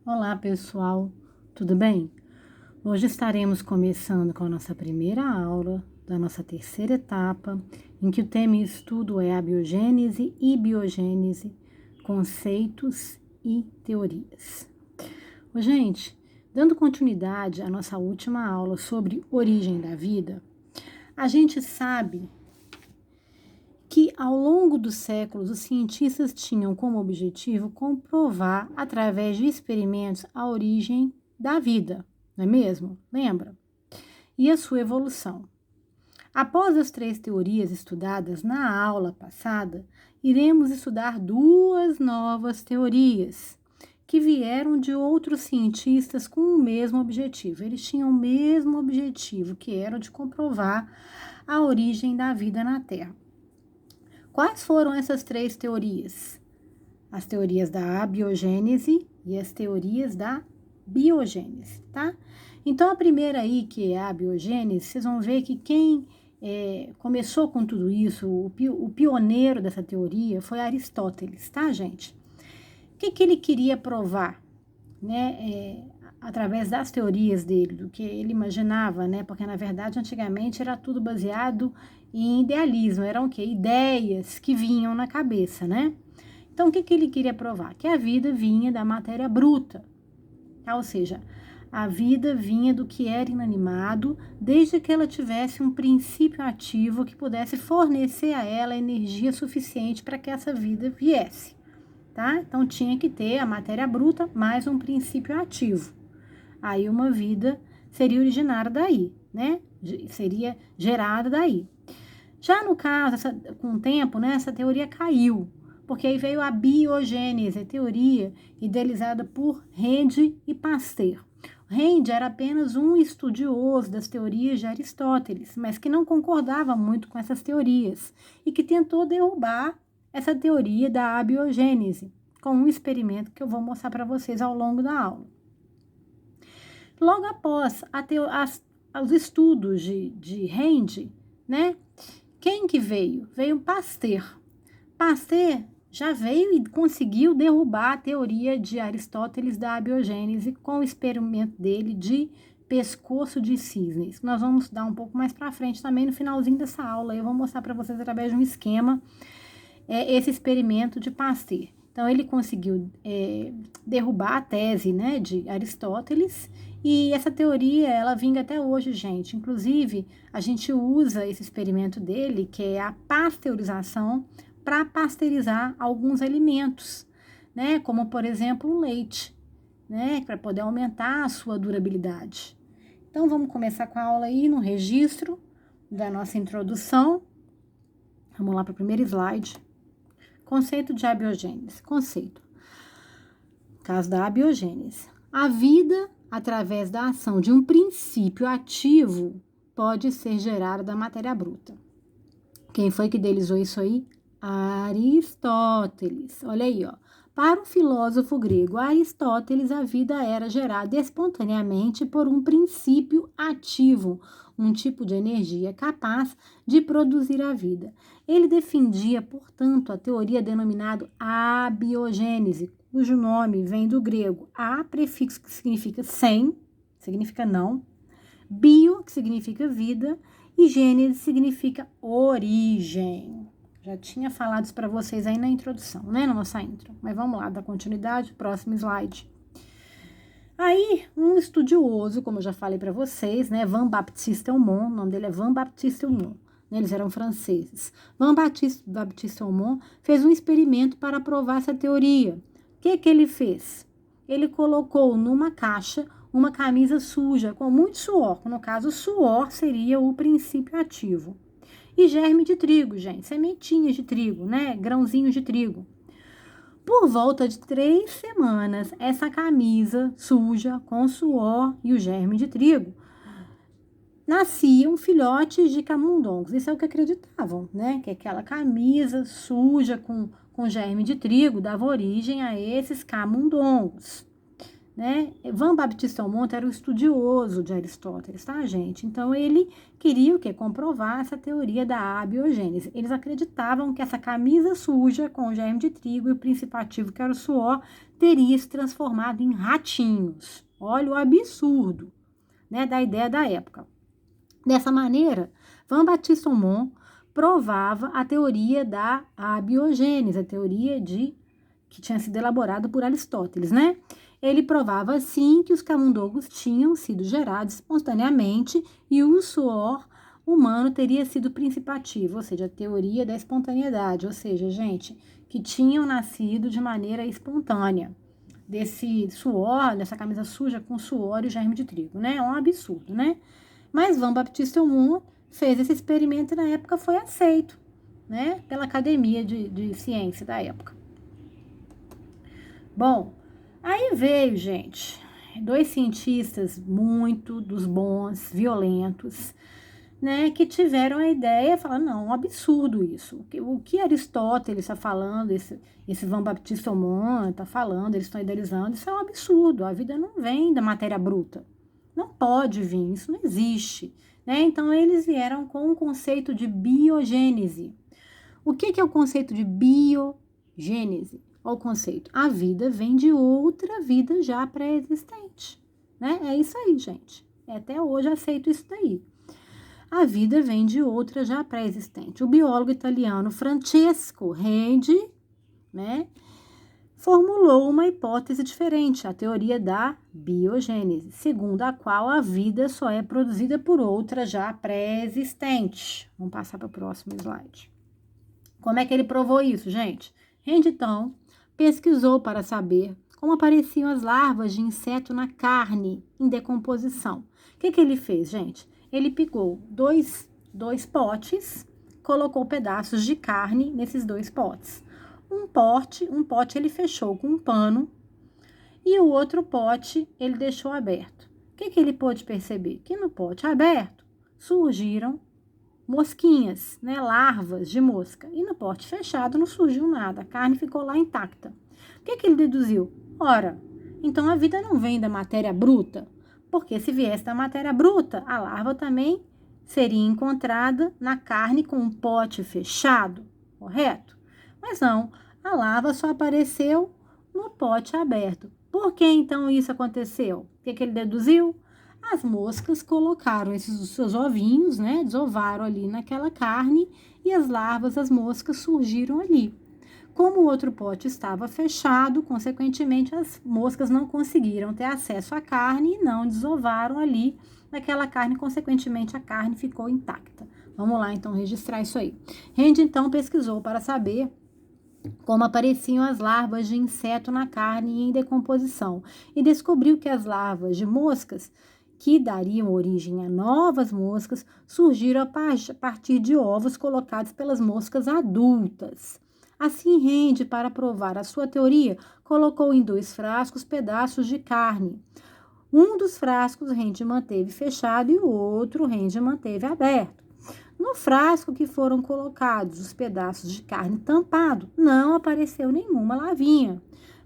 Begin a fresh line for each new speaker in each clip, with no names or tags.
Olá, pessoal, tudo bem? Hoje estaremos começando com a nossa primeira aula da nossa terceira etapa, em que o tema e estudo é a biogênese e biogênese, conceitos e teorias. Gente, dando continuidade à nossa última aula sobre origem da vida, a gente sabe que ao longo dos séculos os cientistas tinham como objetivo comprovar através de experimentos a origem da vida, não é mesmo? Lembra? E a sua evolução. Após as três teorias estudadas na aula passada, iremos estudar duas novas teorias que vieram de outros cientistas com o mesmo objetivo. Eles tinham o mesmo objetivo, que era o de comprovar a origem da vida na Terra. Quais foram essas três teorias? As teorias da abiogênese e as teorias da biogênese, tá? Então, a primeira aí, que é a abiogênese, vocês vão ver que quem começou com tudo isso, o pioneiro dessa teoria foi Aristóteles, tá, gente? O que ele queria provar, né? Através das teorias dele, do que ele imaginava, né? Porque, na verdade, antigamente era tudo baseado em idealismo, eram o quê? Ideias que vinham na cabeça, né? Então, o que ele queria provar? Que a vida vinha da matéria bruta, tá? Ou seja, a vida vinha do que era inanimado, desde que ela tivesse um princípio ativo que pudesse fornecer a ela energia suficiente para que essa vida viesse, tá? Então, tinha que ter a matéria bruta mais um princípio ativo. Aí uma vida seria originada daí, né? Seria gerada daí. Já no caso, com o tempo, né, essa teoria caiu, porque aí veio a biogênese, a teoria idealizada por Rende e Pasteur. Rende era apenas um estudioso das teorias de Aristóteles, mas que não concordava muito com essas teorias e que tentou derrubar essa teoria da abiogênese com um experimento que eu vou mostrar para vocês ao longo da aula. Logo após os estudos de Rende, né? Quem que veio? Veio Pasteur. Pasteur já veio e conseguiu derrubar a teoria de Aristóteles da abiogênese com o experimento dele de pescoço de cisnes. Nós vamos estudar um pouco mais para frente também no finalzinho dessa aula. Eu vou mostrar para vocês através de um esquema esse experimento de Pasteur. Então, ele conseguiu derrubar a tese, né, de Aristóteles, e essa teoria, ela vinga até hoje, gente. Inclusive, a gente usa esse experimento dele, que é a pasteurização, para pasteurizar alguns alimentos, né, como, por exemplo, o leite, né, para poder aumentar a sua durabilidade. Então, vamos começar com a aula aí no registro da nossa introdução. Vamos lá para o primeiro slide. Conceito de abiogênese. Conceito. Caso da abiogênese. A vida, através da ação de um princípio ativo, pode ser gerada da matéria bruta. Quem foi que idealizou isso aí? Aristóteles. Olha aí, ó. Para o filósofo grego Aristóteles, a vida era gerada espontaneamente por um princípio ativo, um tipo de energia capaz de produzir a vida. Ele defendia, portanto, a teoria denominada abiogênese, cujo nome vem do grego a, prefixo que significa sem, significa não, bio, que significa vida, e gênese significa origem. Já tinha falado isso para vocês aí na introdução, né? Na nossa intro. Mas vamos lá, dar continuidade, próximo slide. Aí, um estudioso, como eu já falei para vocês, né? Jean Baptiste Aumont, o nome dele é Jean Baptiste Aumont, né? Eles eram franceses. Jean Baptiste Aumont fez um experimento para provar essa teoria. O que ele fez? Ele colocou numa caixa uma camisa suja, com muito suor. No caso, o suor seria o princípio ativo. E germe de trigo, gente, sementinhas de trigo, né? Grãozinhos de trigo. Por volta de 3 semanas, essa camisa suja, com suor e o germe de trigo, nasciam filhotes de camundongos. Isso é o que acreditavam, né? Que aquela camisa suja com germe de trigo dava origem a esses camundongos, né? Jean Baptiste Montt era um estudioso de Aristóteles, tá, gente? Então, ele queria o quê? Comprovar essa teoria da abiogênese. Eles acreditavam que essa camisa suja com o germe de trigo e o princípio ativo, que era o suor, teria se transformado em ratinhos. Olha o absurdo, né, da ideia da época. Dessa maneira, Jean Baptiste Montt provava a teoria da abiogênese, a teoria que tinha sido elaborada por Aristóteles, né? Ele provava, assim, que os camundongos tinham sido gerados espontaneamente e o suor humano teria sido principativo, ou seja, a teoria da espontaneidade, ou seja, gente, que tinham nascido de maneira espontânea, desse suor, dessa camisa suja com suor e o germe de trigo, né? É um absurdo, né? Mas Jean Baptiste Montt fez esse experimento e na época foi aceito, né? Pela Academia de Ciência da época. Bom, aí veio, gente, 2 cientistas muito dos bons, violentos, né, que tiveram a ideia, falaram, não, um absurdo isso. O que Aristóteles está falando, esse Jean Baptiste Montt está falando, eles estão idealizando, isso é um absurdo. A vida não vem da matéria bruta. Não pode vir, isso não existe, né? Então, eles vieram com o conceito de biogênese. O que é o conceito de biogênese? Olha o conceito. A vida vem de outra vida já pré-existente, né? É isso aí, gente. Até hoje aceito isso daí. A vida vem de outra já pré-existente. O biólogo italiano Francesco Redi, né, formulou uma hipótese diferente, a teoria da biogênese, segundo a qual a vida só é produzida por outra já pré-existente. Vamos passar para o próximo slide. Como é que ele provou isso, gente? Redi, então, pesquisou para saber como apareciam as larvas de inseto na carne em decomposição. O que ele fez, gente? Ele pegou dois potes, colocou pedaços de carne nesses 2 potes. Um pote ele fechou com um pano e o outro pote ele deixou aberto. O que ele pôde perceber? Que no pote aberto surgiram mosquinhas, né, larvas de mosca. E no pote fechado não surgiu nada, a carne ficou lá intacta. O que ele deduziu? Ora, então a vida não vem da matéria bruta, porque se viesse da matéria bruta, a larva também seria encontrada na carne com um pote fechado, correto? Mas não, a larva só apareceu no pote aberto. Por que então isso aconteceu? O que ele deduziu? As moscas colocaram esses seus ovinhos, né? Desovaram ali naquela carne e as larvas, as moscas surgiram ali. Como o outro pote estava fechado, consequentemente as moscas não conseguiram ter acesso à carne e não desovaram ali naquela carne, consequentemente a carne ficou intacta. Vamos lá então registrar isso aí. Redi então pesquisou para saber como apareciam as larvas de inseto na carne em decomposição e descobriu que as larvas de moscas que dariam origem a novas moscas surgiram a partir de ovos colocados pelas moscas adultas. Assim, Redi, para provar a sua teoria, colocou em 2 frascos pedaços de carne. Um dos frascos Redi manteve fechado e o outro Redi manteve aberto. No frasco que foram colocados os pedaços de carne tampado, não apareceu nenhuma larvinha,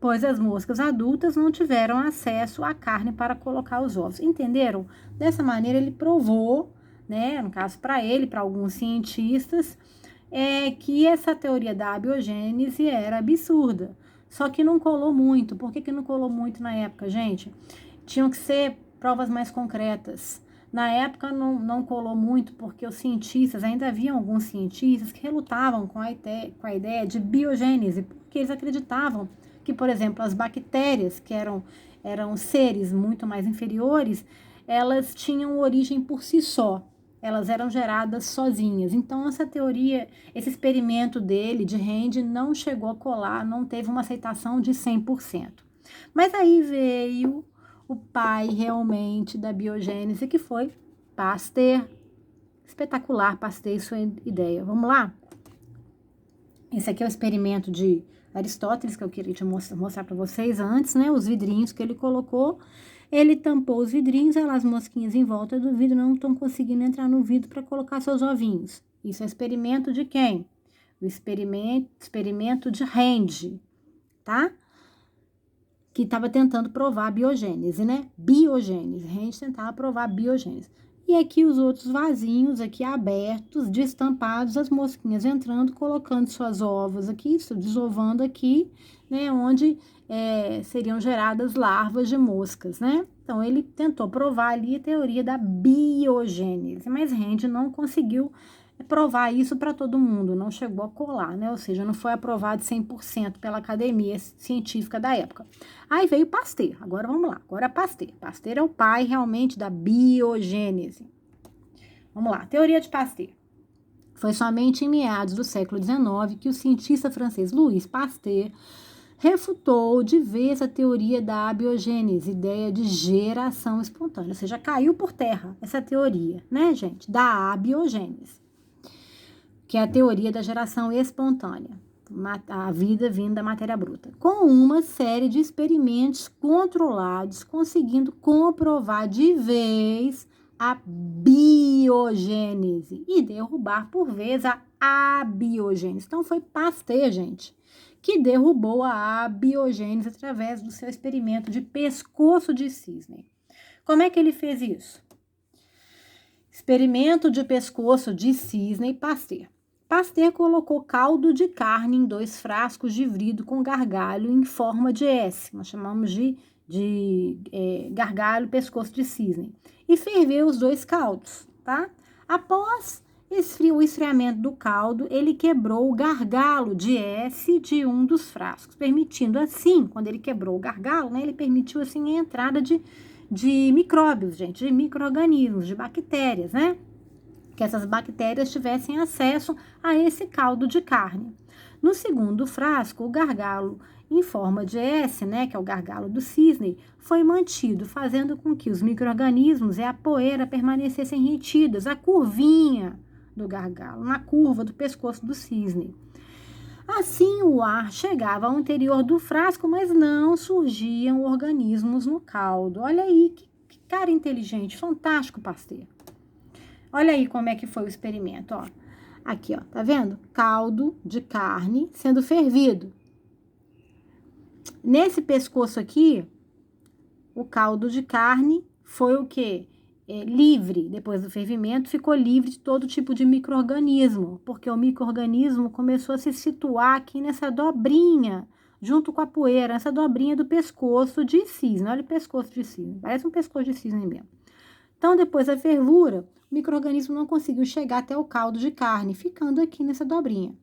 pois as moscas adultas não tiveram acesso à carne para colocar os ovos. Entenderam? Dessa maneira ele provou, né, no caso para ele, para alguns cientistas, que essa teoria da abiogênese era absurda. Só que não colou muito. Por que não colou muito na época, gente? Tinham que ser provas mais concretas. Na época não colou muito porque os cientistas, ainda havia alguns cientistas que relutavam com a ideia de biogênese, porque eles acreditavam que, por exemplo, as bactérias, que eram seres muito mais inferiores, elas tinham origem por si só, elas eram geradas sozinhas. Então, essa teoria, esse experimento dele, de Redi, não chegou a colar, não teve uma aceitação de 100%. Mas aí veio o pai realmente da biogênese, que foi Pasteur. Espetacular, Pasteur e sua ideia. Vamos lá? Esse aqui é o experimento de Aristóteles, que eu queria te mostrar para vocês antes, né? Os vidrinhos que ele colocou. Ele tampou os vidrinhos, as mosquinhas em volta do vidro não estão conseguindo entrar no vidro para colocar seus ovinhos. Isso é experimento de quem? O experimento de Redi, tá? que estava tentando provar a biogênese, né? Biogênese, a gente tentava provar a biogênese. E aqui os outros vasinhos aqui abertos, destampados, as mosquinhas entrando, colocando suas ovas aqui, desovando aqui, né? Onde seriam geradas larvas de moscas, né? Então, ele tentou provar ali a teoria da biogênese, mas Rand não conseguiu provar isso para todo mundo, não chegou a colar, né? Ou seja, não foi aprovado 100% pela academia científica da época. Aí veio Pasteur, agora vamos lá, agora Pasteur. Pasteur é o pai realmente da biogênese. Vamos lá, teoria de Pasteur. Foi somente em meados do século XIX que o cientista francês Louis Pasteur refutou de vez a teoria da abiogênese, ideia de geração espontânea, ou seja, caiu por terra essa teoria, né, gente, da abiogênese, que é a teoria da geração espontânea, a vida vindo da matéria bruta, com uma série de experimentos controlados, conseguindo comprovar de vez a biogênese e derrubar por vez a abiogênese. Então foi Pasteur, gente, que derrubou a abiogênese através do seu experimento de pescoço de cisne. Como é que ele fez isso? Experimento de pescoço de cisne e Pasteur. Pasteur colocou caldo de carne em 2 frascos de vidro com gargalho em forma de S, nós chamamos de gargalho pescoço de cisne, e ferveu os 2 caldos, tá? Após o esfriamento do caldo, ele quebrou o gargalo de S de um dos frascos, permitindo assim, quando ele quebrou o gargalo, né, ele permitiu assim a entrada de micróbios, gente, de micro-organismos, de bactérias, né? Que essas bactérias tivessem acesso a esse caldo de carne. No segundo frasco, o gargalo em forma de S, né, que é o gargalo do cisne, foi mantido, fazendo com que os micro-organismos e a poeira permanecessem retidas, a curvinha do gargalo, na curva do pescoço do cisne. Assim, o ar chegava ao interior do frasco, mas não surgiam organismos no caldo. Olha aí, que cara inteligente, fantástico, Pasteur. Olha aí como é que foi o experimento, ó. Aqui, ó, tá vendo? Caldo de carne sendo fervido. Nesse pescoço aqui, o caldo de carne foi o quê? Livre, depois do fervimento, ficou livre de todo tipo de micro-organismo, porque o micro-organismo começou a se situar aqui nessa dobrinha, junto com a poeira, essa dobrinha do pescoço de cisne. Olha o pescoço de cisne, parece um pescoço de cisne mesmo. Então, depois da fervura, o micro-organismo não conseguiu chegar até o caldo de carne, ficando aqui nessa dobrinha.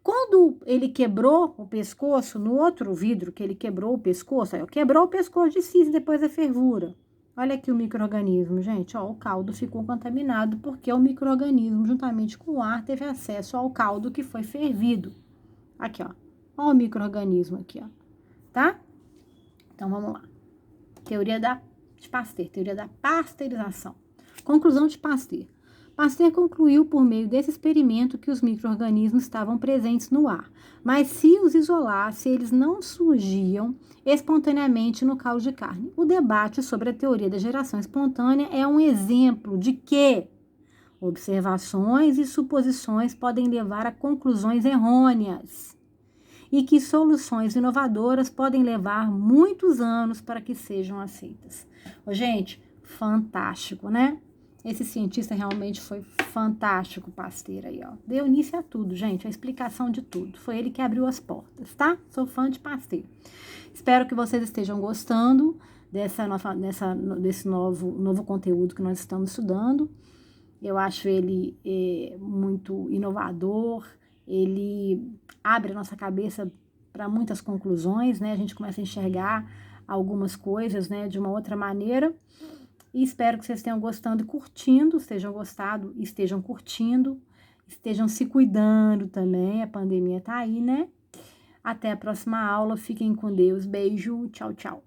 Quando ele quebrou o pescoço, no outro vidro que ele quebrou o pescoço, aí, quebrou o pescoço de cisne depois da fervura. Olha aqui o micro-organismo, gente, ó, o caldo ficou contaminado porque o micro-organismo, juntamente com o ar, teve acesso ao caldo que foi fervido. Aqui, ó, ó o micro-organismo aqui, ó, tá? Então, vamos lá. Teoria de Pasteur, teoria da pasteurização. Conclusão de Pasteur. Pasteur concluiu por meio desse experimento que os micro-organismos estavam presentes no ar, mas se os isolasse, eles não surgiam espontaneamente no caldo de carne. O debate sobre a teoria da geração espontânea é um exemplo de que observações e suposições podem levar a conclusões errôneas e que soluções inovadoras podem levar muitos anos para que sejam aceitas. Ô, gente, fantástico, né? Esse cientista realmente foi fantástico, Pasteur aí, ó. Deu início a tudo, gente, a explicação de tudo. Foi ele que abriu as portas, tá? Sou fã de Pasteur. Espero que vocês estejam gostando desse novo conteúdo que nós estamos estudando. Eu acho ele muito inovador, ele abre a nossa cabeça para muitas conclusões, né? A gente começa a enxergar algumas coisas, né, de uma outra maneira. E espero que vocês tenham gostado e curtindo, estejam curtindo, estejam se cuidando também, a pandemia tá aí, né? Até a próxima aula, fiquem com Deus, beijo, tchau, tchau.